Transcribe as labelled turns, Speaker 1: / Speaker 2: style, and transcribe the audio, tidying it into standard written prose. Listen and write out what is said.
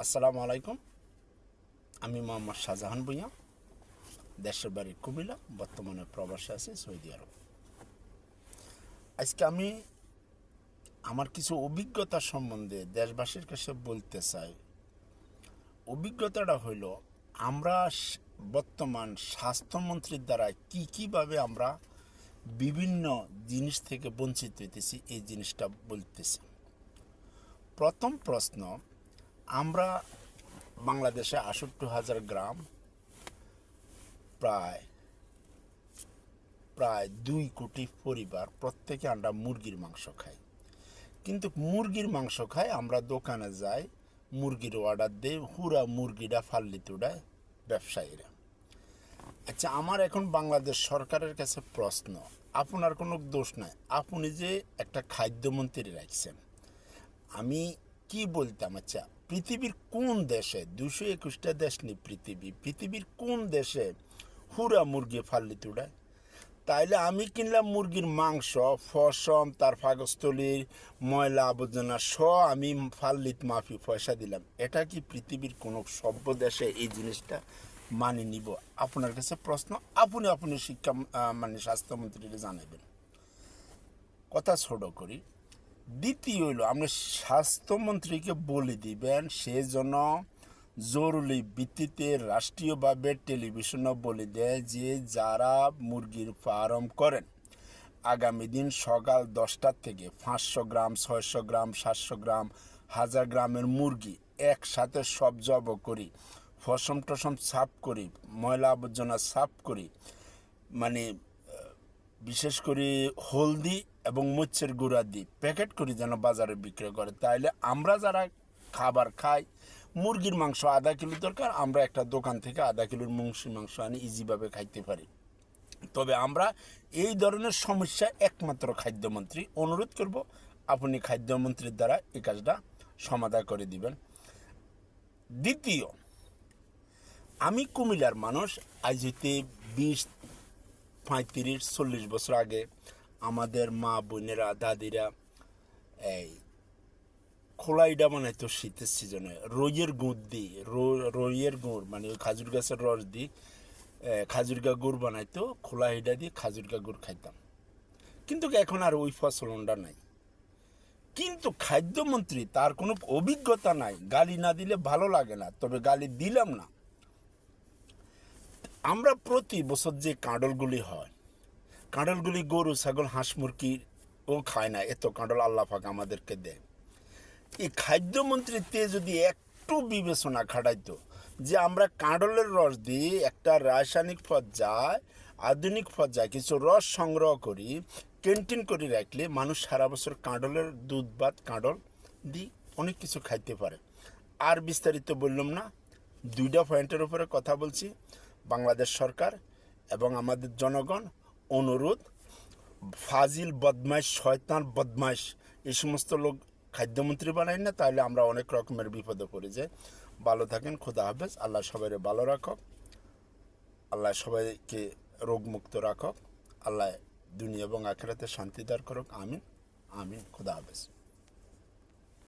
Speaker 1: আসসালামু আলাইকুম। আমি মোহাম্মদ শাহজাহান ভূঁইয়া, দেশের বাড়ি কুমিল্লা, বর্তমানে প্রবাসে আছি সৌদি আরব। আজকে আমি আমার কিছু অভিজ্ঞতা সম্বন্ধে দেশবাসীর কাছে বলতে চাই। অভিজ্ঞতাটা হইল, আমরা বর্তমান স্বাস্থ্যমন্ত্রীর দ্বারা কীভাবে আমরা বিভিন্ন জিনিস থেকে বঞ্চিত হইতেছি, এই জিনিসটা বলতেছি। প্রথম প্রশ্ন, আমরা বাংলাদেশে 68,000 গ্রাম, প্রায় 2 কোটি পরিবার, প্রত্যেকে আমরা মুরগির মাংস খাই। কিন্তু মুরগির মাংস খাই, আমরা দোকানে যাই, মুরগির অর্ডার দিই, পুরা মুরগিটা ফাল্লিতে উড়ায় ব্যবসায়ীরা। আচ্ছা, আমার এখন বাংলাদেশ সরকারের কাছে প্রশ্ন, আপনার কোনো দোষ নাই, আপনি যে একটা খাদ্যমন্ত্রী রাখছেন, আমি কি বলতাম, আচ্ছা পৃথিবীর কোন দেশে, 221টা দেশ নেই পৃথিবীর কোন দেশে হুরা মুরগি ফাল্লিতে উড়ায়? তাইলে আমি কিনলাম মুরগির মাংস, ফসম, তার পাকস্থলীর ময়লা আবর্জনা আমি ফাল্লিত মাফি পয়সা দিলাম। এটা কি পৃথিবীর কোনো সভ্য দেশে এই জিনিসটা মানি নিব? আপনার কাছে প্রশ্ন, আপনি শিক্ষা স্বাস্থ্যমন্ত্রীকে জানাবেন। কথা ছোট করি। দ্বিতীয় হইল, আপনি স্বাস্থ্যমন্ত্রীকে বলে দিবেন সে যেন জরুরি ভিত্তিতে রাষ্ট্রীয়ভাবে টেলিভিশনে বলে দেয় যে যারা মুরগির ফার্ম করেন, আগামী দিন সকাল 10টার থেকে 500 গ্রাম, 600 গ্রাম, 700 গ্রাম, 1000 গ্রামের মুরগি একসাথে সব জব করি, ফসম টসম সাফ করি, ময়লা আবর্জনা সাফ করি, বিশেষ করে হলদি এবং মরিচের গুঁড়া দিই প্যাকেট করি যেন বাজারে বিক্রি করে। তাইলে আমরা যারা খাবার খাই, মুরগির মাংস 1/2 কিলো দরকার, আমরা একটা দোকান থেকে 1/2 কিলোর মুরগির মাংস আনি, ইজিভাবে খাইতে পারি। তবে আমরা এই ধরনের সমস্যা একমাত্র খাদ্যমন্ত্রী, অনুরোধ করব আপনি খাদ্যমন্ত্রীর দ্বারা এই কাজটা সমাধান করে দিবেন। দ্বিতীয়, আমি কুমিল্লার মানুষ। আজ হইতে 20, 35, 40 বছর আগে আমাদের মা বোনেরা, দাদিরা এই খোলাইডা বানাইতো শীতের সিজনে, রইয়ের গুড় দিই, রইয়ের গুড় ওই খাজুর গাছের রস দিই, খাজুর গা গুড় বানাইতো, খোলাইডা দিয়ে খাজুর গা গুড় খাইতাম। কিন্তু এখন আর ওই ফসলটা নাই। কিন্তু খাদ্যমন্ত্রী, তার কোনো অভিজ্ঞতা নাই, গালি না দিলে ভালো লাগে না, তবে গালি দিলাম না। আমরা প্রতি বছর যে কাঁডলগুলি হয়, কাঁডলগুলি গরু, ছাগল, হাঁস, মুরগি ও খায় না, এত কাঁডল আল্লাহ পাক আমাদেরকে দেয়। এই খাদ্যমন্ত্রীতে যদি একটু বিবেচনা খাটাইতো যে আমরা কাঁডলের রস দিয়ে একটা রাসায়নিক পর্যায়, আধুনিক পর্যায়ে কিছু রস সংগ্রহ করি, ক্যান্টিন করে রাখলে মানুষ সারা বছর কাঁডলের দুধ ভাত, কাঁডল দিয়ে অনেক কিছু খাইতে পারে। আর বিস্তারিত বললাম না, 2টা পয়েন্টের উপরে কথা বলছি। বাংলাদেশ সরকার এবং আমাদের জনগণ অনুরোধ, ফাজিল, বদমাইশ, শয়তান, বদমাইশ এই সমস্ত লোক খাদ্যমন্ত্রী বানাই না, তাহলে আমরা অনেক রকমের বিপদে পড়ে যাই। ভালো থাকেন, খোদা হাফেজ। আল্লাহ সবাই ভালো রাখক, আল্লাহ সবাইকে রোগমুক্ত রাখক, আল্লাহ দুনিয়া এবং আখিরাতে শান্তি দান করুক। আমিন আমিন। খোদা হাফেজ।